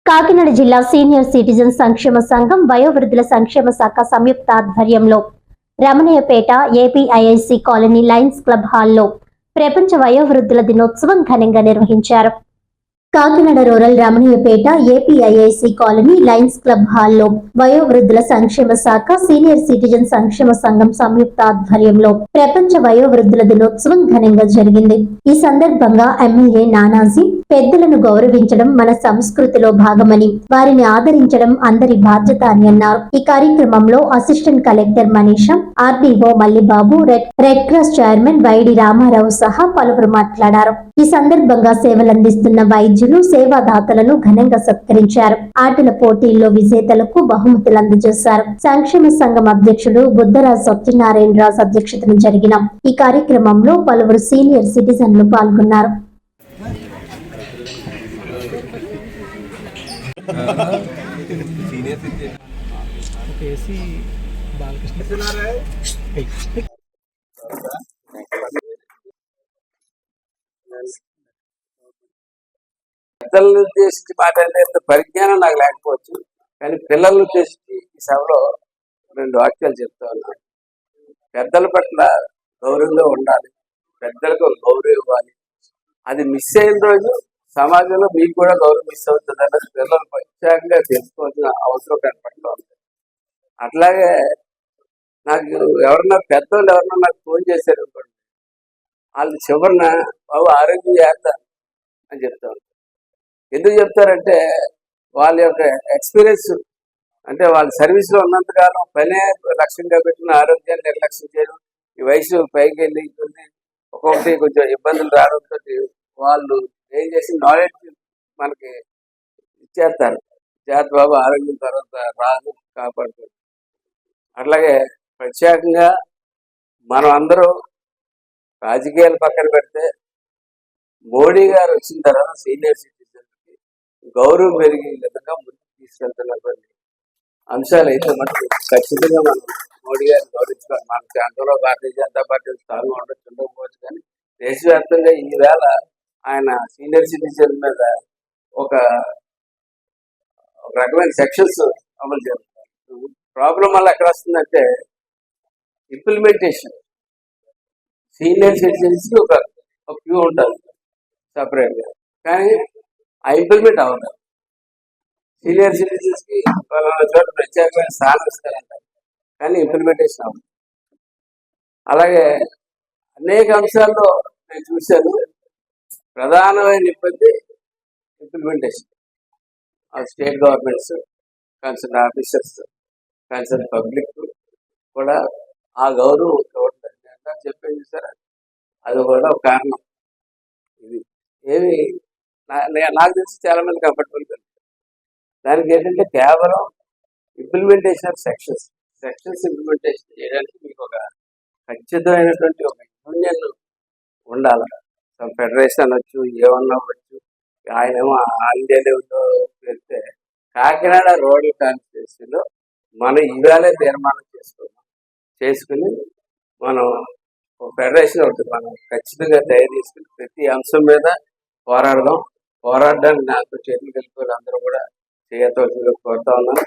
కాకినాడ జిల్లా senior citizen సంక్షేమ సంఘం వయోవృద్ధుల సంక్షేమ శాఖ సంయుక్త ఆధ్వర్యంలో Ramanayyapeta APIIC colony Lions club హాల్లో ప్రపంచ వయోవృద్ధుల దినోత్సవం ఘనంగా నిర్వహించారు. Kakinada rural Ramanayyapeta APIIC colony Lions club హాల్లో వయోవృద్ధుల సంక్షేమ శాఖ సీనియర్ సిటిజన్ సంక్షేమ సంఘం సంయుక్త ఆధ్వర్యంలో ప్రపంచ వయోవృద్ధుల దినోత్సవం ఘనంగా జరిగింది. ఈ సందర్భంగా ఎమ్మెల్యే నానాజీ పెద్దలను గౌరవించడం మన సంస్కృతిలో భాగమని, వారిని ఆదరించడం అందరి బాధ్యత అని అన్నారు. ఈ కార్యక్రమంలో assistant collector Manisha, RDO Mallibabu, red cross chairman YD Ramarao సహా పలువురు మాట్లాడారు. ఈ సందర్భంగా సేవలందిస్తున్న వైద్యులు, సేవాదాతలను ఘనంగా సత్కరించారు. ఆటల పోటీల్లో విజేతలకు బహుమతులు అందజేశారు. సంక్షేమ సంఘం అధ్యక్షుడు బుద్ధరాజ్ సత్యనారాయణ రాజు అధ్యక్షతన జరిగిన ఈ కార్యక్రమంలో పలువురు సీనియర్ సిటిజన్లు పాల్గొన్నారు. పెద్దలను ఉద్దేశించి మాట్లాడే పరిజ్ఞానం నాకు లేకపోవచ్చు, కానీ పిల్లలను ఉద్దేశించి ఈ సభలో 2 వాక్యాలు చెప్తా ఉన్నాను. పెద్దల పట్ల గౌరవంగా ఉండాలి, పెద్దలకు గౌరవం ఇవ్వాలి. అది మిస్ అయిన రోజు సమాజంలో మీకు కూడా గౌరవం మిస్ అవుతుంది అన్నది పిల్లలు ప్రత్యేకంగా తెలుసుకోవాల్సిన అవసరం కనపడుతూ ఉంది. అట్లాగే నాకు ఎవరన్నా పెద్దవాళ్ళు ఎవరన్నా నాకు ఫోన్ చేశారు అనుకోండి, వాళ్ళు చివరిన బాబు ఆరోగ్యం జాగ్రత్త అని చెప్తా ఉంటారు. ఎందుకు చెప్తారంటే వాళ్ళ యొక్క ఎక్స్పీరియన్స్, అంటే వాళ్ళ సర్వీస్లో ఉన్నంతకాలం పనే లక్ష్యంగా పెట్టిన ఆరోగ్యాన్ని నిర్లక్ష్యం చేయడం, ఈ వయసు పైకి వెళ్ళి ఒక్కొక్కటి కొంచెం ఇబ్బందులు రావడంతో వాళ్ళు ఏం చేసి నాలెడ్జ్ మనకి ఇచ్చేస్తారు. జాగ్రత్త బాబు ఆరోగ్యం తర్వాత రాదు, కాపాడుతుంది. అట్లాగే ప్రత్యేకంగా మనం అందరూ రాజకీయాలు పక్కన పెడితే మోడీ గారు వచ్చిన తర్వాత సీనియర్ సిటిజన్కి గౌరవం పెరిగే విధంగా ముందుకు తీసుకెళ్తున్నటువంటి అంశాలు అయితే మనకు ఖచ్చితంగా మనం మోడీ గారిని గౌరవించుకోవాలి. మన ప్రాంతంలో భారతీయ జనతా పార్టీ స్థానంలో ఉండకపోవచ్చు, కానీ దేశవ్యాప్తంగా ఈవేళ ఆయన సీనియర్ సిటిజన్ మీద ఒక రకమైన సెక్షన్స్ అమలు చేస్తారు. ప్రాబ్లం వల్ల ఎక్కడ వస్తుందంటే ఇంప్లిమెంటేషన్. సీనియర్ సిటిజన్స్కి ఒక క్యూ ఉంటుంది సపరేట్గా, కానీ ఆ ఇంప్లిమెంట్ అవ్వదు. సీనియర్ సిటిజన్స్కి చోట ప్రత్యేకమైన స్థానం ఇస్తారంటారు, కానీ ఇంప్లిమెంటేషన్ అవ్వదు. అలాగే అనేక అంశాల్లో నేను చూశాను, ప్రధానమైన ఇబ్బంది implementation. State governments, concern officers, concern public కూడా ఆ గౌరవం చూడలేదు. చెప్పేది సార్, అది కూడా ఒక కారణం. ఇది ఏమి నాకు తెలిసి చాలా మంది కంఫర్టబుల్ కదా. దానికి ఏంటంటే కేవలం ఇంప్లిమెంటేషన్ ఆఫ్ సెక్షన్స్ ఇంప్లిమెంటేషన్ చేయడానికి మీకు ఒక ఖచ్చితమైనటువంటి ఒక యూనియన్ ఉండాలి. ఫెడరేషన్ అనొచ్చు, ఏమన్నా అవ్వచ్చు. ఆయనేమో ఆల్ ఇండియా లెవెల్లో వెళ్తే కాకినాడ రూరల్ కాన్స్టిట్యూన్సీలో మనం ఇవాళే తీర్మానం చేసుకుని మనం ఒక ఫెడరేషన్ ఉంటుంది. మనం ఖచ్చితంగా తయారు చేసుకుని ప్రతి అంశం మీద పోరాడడానికి నాకు చేతులు కలిపి అందరూ కూడా చేయవలసిందిగా కోరుతా ఉన్నాను.